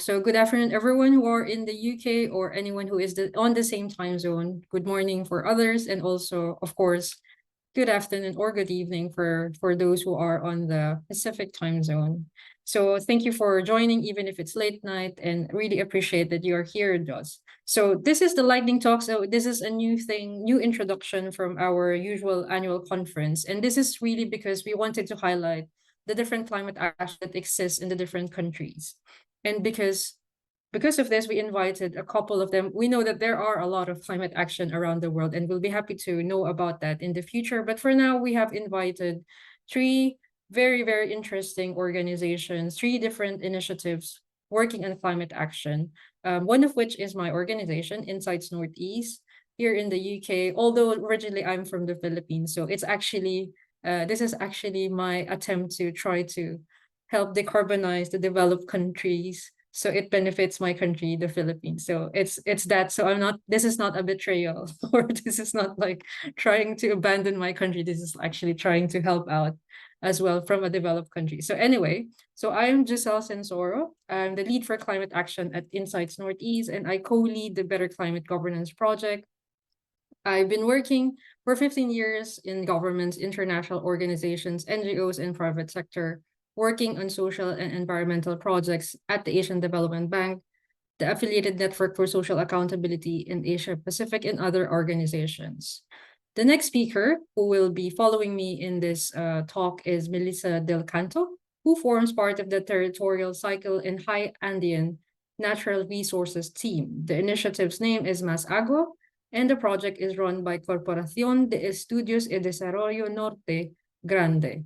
So good afternoon, everyone who are in the UK or anyone who is on the same time zone. Good morning for others, and also, of course, good afternoon or good evening for those who are on the Pacific time zone. So thank you for joining, even if it's late night, and really appreciate that you are here with us. So this is the lightning talk. So this is a new thing, new introduction from our usual annual conference, and this is really because we wanted to highlight the different climate action that exists in the different countries, and because of this, we invited a couple of them. We know that there are a lot of climate action around the world, and we'll be happy to know about that in the future. But for now, we have invited three very, very interesting organizations, three different initiatives working on climate action. One of which is my organization, Insights Northeast, here in the UK. Although originally I'm from the Philippines, so this is actually my attempt to try to help decarbonize the developed countries so it benefits my country, the Philippines. So it's that. So I'm not, this is not a betrayal, or this is not like trying to abandon my country. This is actually trying to help out as well from a developed country. So anyway, so I'm Jecel Censoro. I'm the lead for climate action at Insights Northeast, and I co-lead the Better Climate Governance Project. I've been working for 15 years in governments, international organizations, NGOs, and private sector, working on social and environmental projects at the Asian Development Bank, the Affiliated Network for Social Accountability in Asia Pacific, and other organizations. The next speaker who will be following me in this talk is Melissa Del Canto, who forms part of the Territorial Cycle and High Andean Natural Resources Team. The initiative's name is Mas Agua, and the project is run by Corporación de Estudios y Desarrollo Norte Grande.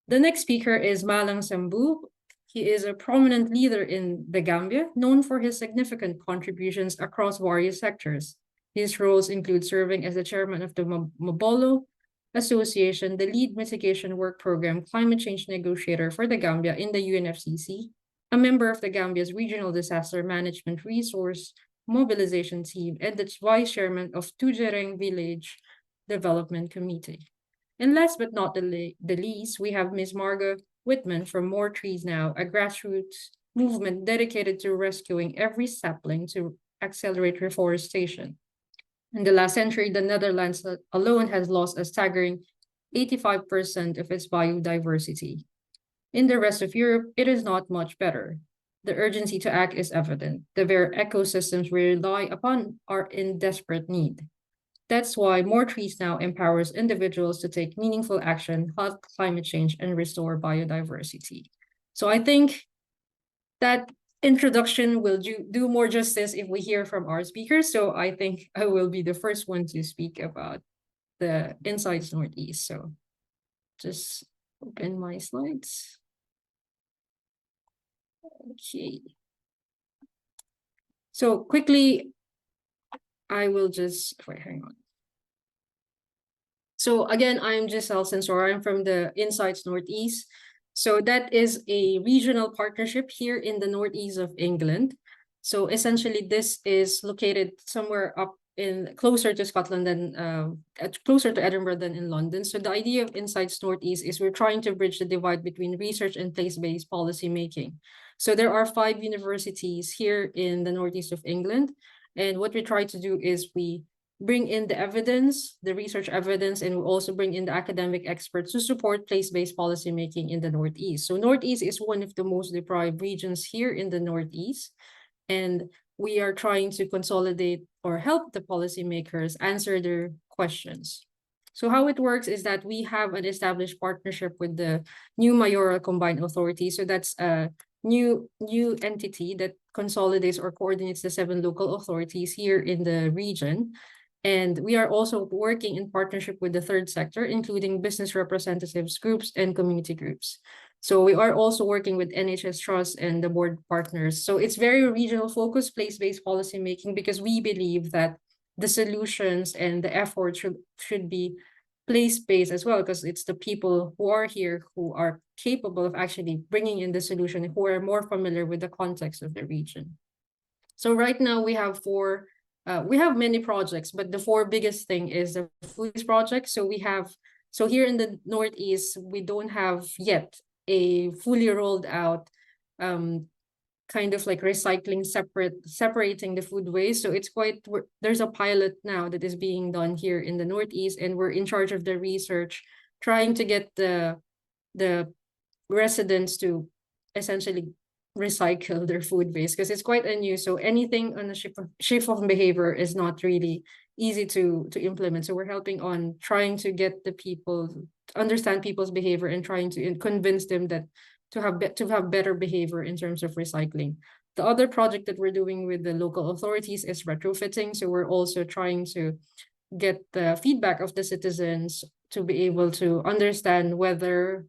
The next speaker is Malang Sambu. He is a prominent leader in the Gambia, known for his significant contributions across various sectors. His roles include serving as the chairman of the Mabolo Association, the lead mitigation work program climate change negotiator for the Gambia in the UNFCCC, a member of the Gambia's Regional Disaster Management Resource Mobilization Team, and the vice chairman of Tujereng Village Development Committee. And last but not the least, we have Ms. Marga Whitman from More Trees Now, a grassroots movement dedicated to rescuing every sapling to accelerate reforestation. In the last century, the Netherlands alone has lost a staggering 85% of its biodiversity. In the rest of Europe, it is not much better. The urgency to act is evident. The very ecosystems we rely upon are in desperate need. That's why More Trees Now empowers individuals to take meaningful action, halt climate change, and restore biodiversity. So I think that introduction will do more justice if we hear from our speakers. So I think I will be the first one to speak about the Insights Northeast. So just open my slides. Okay. So quickly, I will just, wait, hang on. So again, I'm Jecel Censoro. I'm from the Insights Northeast. So that is a regional partnership here in the northeast of England. So essentially, this is located somewhere up in closer to Scotland than closer to Edinburgh than in London. So the idea of Insights Northeast is we're trying to bridge the divide between research and place-based policy making. So there are 5 universities here in the northeast of England, and what we try to do is we bring in the evidence, the research evidence, and we also bring in the academic experts to support place-based policymaking in the Northeast. So Northeast is one of the most deprived regions here in the Northeast, and we are trying to consolidate or help the policymakers answer their questions. So how it works is that we have an established partnership with the new mayoral combined authority. So that's a new entity that consolidates or coordinates the 7 local authorities here in the region. And we are also working in partnership with the third sector, including business representatives, groups, and community groups. So we are also working with NHS Trust and the board partners. So it's very regional focused, place-based policy making, because we believe that the solutions and the effort should be place-based as well, because it's the people who are here who are capable of actually bringing in the solution, who are more familiar with the context of the region. So right now we have we have many projects, but the 4 biggest thing is the foodies project. So here in the Northeast, we don't have yet a fully rolled out kind of like recycling separating the food waste. So it's quite there's a pilot now that is being done here in the Northeast, and we're in charge of the research, trying to get the residents to essentially recycle their food waste because it's quite unused. So anything on the shift of behavior is not really easy to implement. So we're helping on trying to get the people to understand people's behavior and trying to convince them that to have better behavior in terms of recycling. The other project that we're doing with the local authorities is retrofitting. So we're also trying to get the feedback of the citizens to be able to understand whether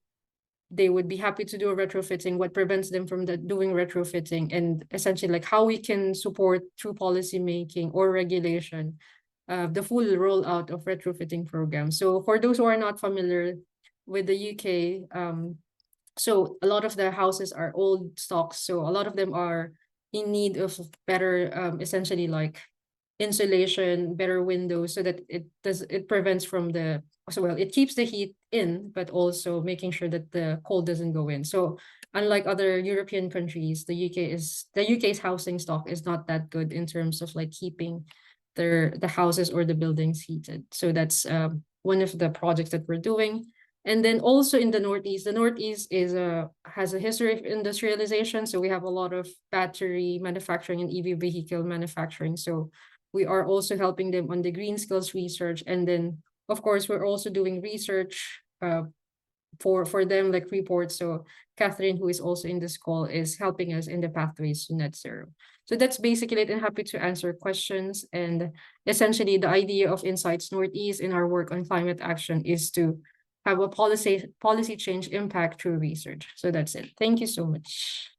they would be happy to do a retrofitting, what prevents them from doing retrofitting, and essentially like how we can support through policy making or regulation the full rollout of retrofitting programs. So for those who are not familiar with the UK, so a lot of the houses are old stocks. So a lot of them are in need of better, essentially like insulation, better windows, so that it prevents from the so well it keeps the heat in, but also making sure that the cold doesn't go in. So unlike other European countries, the UK's housing stock is not that good in terms of like keeping the houses or the buildings heated. So that's one of the projects that we're doing. And then also in the Northeast is has a history of industrialization. So we have a lot of battery manufacturing and EV vehicle manufacturing. So we are also helping them on the green skills research. And then of course we're also doing research for them like reports. So Catherine, who is also in this call, is helping us in the pathways to net zero. So that's basically it, and happy to answer questions. And essentially the idea of Insights Northeast in our work on climate action is to have a policy change impact through research. So that's it. Thank you so much.